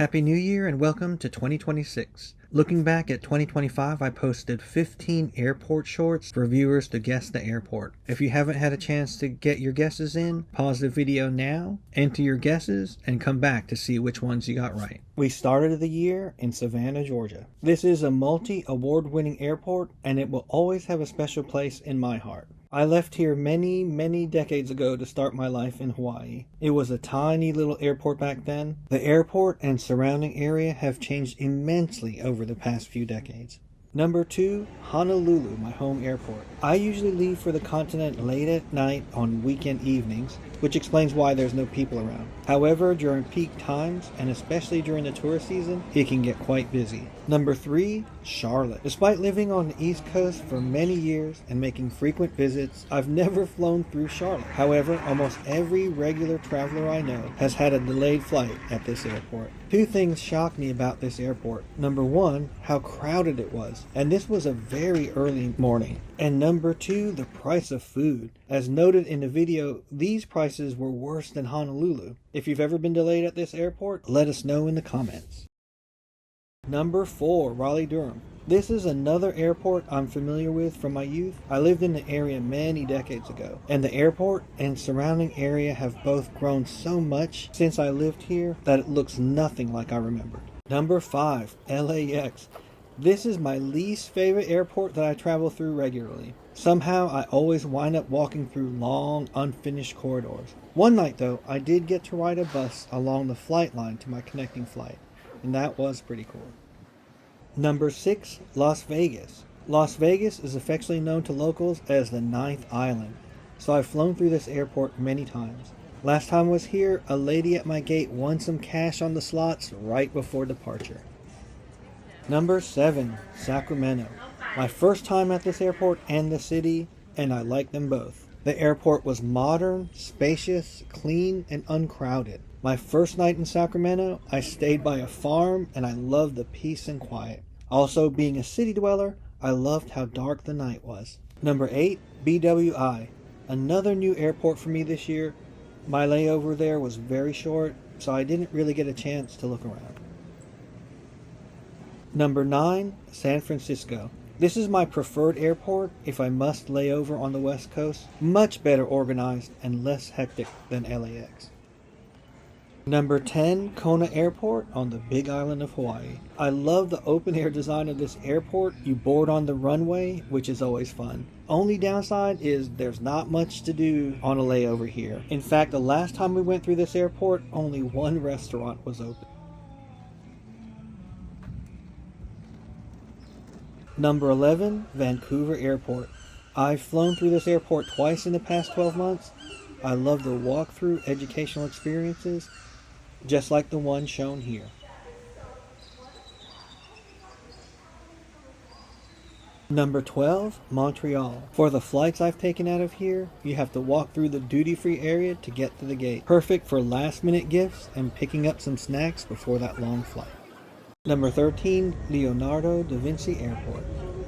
Happy New Year and welcome to 2026. Looking back at 2025, I posted 15 airport shorts for viewers to guess the airport. If you haven't had a chance to get your guesses in, pause the video now, enter your guesses, and come back to see which ones you got right. We started the year in Savannah, Georgia. This is a multi-award-winning airport, and it will always have a special place in my heart. I left here many decades ago to start my life in Hawaii. It was a tiny little airport back then. The airport and surrounding area have changed immensely over the past few decades. Number 2, Honolulu, my home airport. I usually leave for the continent late at night on weekend evenings, which explains why there's no people around. However, during peak times, and especially during the tourist season, it can get quite busy. Number 3, Charlotte. Despite living on the East Coast for many years and making frequent visits, I've never flown through Charlotte. However, almost every regular traveler I know has had a delayed flight at this airport. Two things shocked me about this airport. Number 1, how crowded it was, and this was a very early morning. And number 2, the price of food. As noted in the video, these prices were worse than Honolulu. If you've ever been delayed at this airport, let us know in the comments. Number 4, Raleigh-Durham. This is another airport I'm familiar with from my youth. I lived in the area many decades ago, and the airport and surrounding area have both grown so much since I lived here that it looks nothing like I remembered. Number 5, LAX. This is my least favorite airport that I travel through regularly. Somehow I always wind up walking through long, unfinished corridors. One night though, I did get to ride a bus along the flight line to my connecting flight, and that was pretty cool. Number 6, Las Vegas. Las Vegas is affectionately known to locals as the Ninth Island, so I've flown through this airport many times. Last time I was here, a lady at my gate won some cash on the slots right before departure. Number 7, Sacramento. My first time at this airport and the city, and I like them both. The airport was modern, spacious, clean, and uncrowded. My first night in Sacramento, I stayed by a farm and I loved the peace and quiet. Also, being a city dweller, I loved how dark the night was. Number 8, BWI. Another new airport for me this year. My layover there was very short, so I didn't really get a chance to look around. Number 9, San Francisco. This is my preferred airport if I must lay over on the West Coast. Much better organized and less hectic than LAX. Number 10, Kona Airport on the Big Island of Hawaii. I love the open air design of this airport. You board on the runway, which is always fun. Only downside is there's not much to do on a layover here. In fact, the last time we went through this airport, only one restaurant was open. Number 11, Vancouver Airport. I've flown through this airport twice in the past 12 months. I love the walk-through educational experiences, just like the one shown here. Number 12, Montreal. For the flights I've taken out of here, you have to walk through the duty-free area to get to the gate. Perfect for last-minute gifts and picking up some snacks before that long flight. Number 13, Leonardo da Vinci Airport.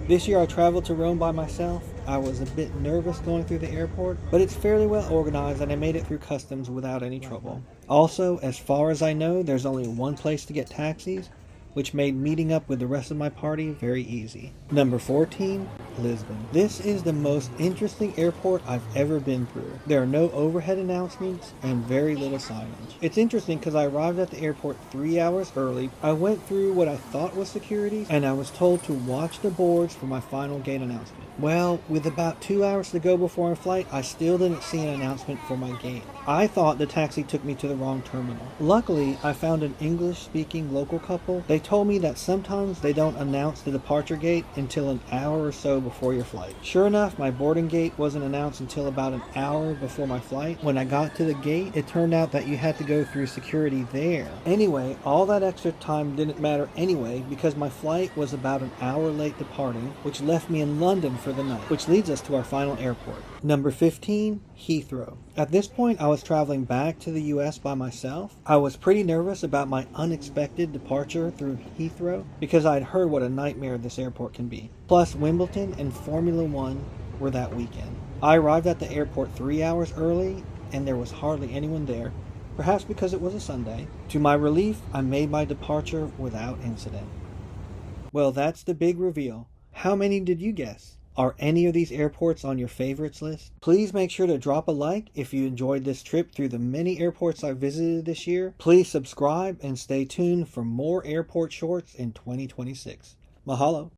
This year I traveled to Rome by myself. I was a bit nervous going through the airport, but it's fairly well organized and I made it through customs without any trouble. Also, as far as I know, there's only one place to get taxis, which made meeting up with the rest of my party very easy. Number 14, Lisbon. This is the most interesting airport I've ever been through. There are no overhead announcements and very little signage. It's interesting because I arrived at the airport 3 hours early. I went through what I thought was security and I was told to watch the boards for my final gate announcement. Well, with about 2 hours to go before my flight, I still didn't see an announcement for my gate. I thought the taxi took me to the wrong terminal. Luckily, I found an English-speaking local couple. They told me that sometimes they don't announce the departure gate until an hour or so before your flight. Sure enough, my boarding gate wasn't announced until about an hour before my flight. When I got to the gate, it turned out that you had to go through security there. Anyway, all that extra time didn't matter anyway because my flight was about an hour late departing, which left me in London for the night, which leads us to our final airport. Number 15, Heathrow. At this point, I was traveling back to the US by myself. I was pretty nervous about my unexpected departure through Heathrow because I'd heard what a nightmare this airport can be. Plus, Wimbledon and Formula One were that weekend. I arrived at the airport 3 hours early and there was hardly anyone there. perhaps because it was a Sunday. To my relief, I made my departure without incident. Well, that's the big reveal. How many did you guess? Are any of these airports on your favorites list? Please make sure to drop a like if you enjoyed this trip through the many airports I visited this year. Please subscribe and stay tuned for more airport shorts in 2026. Mahalo.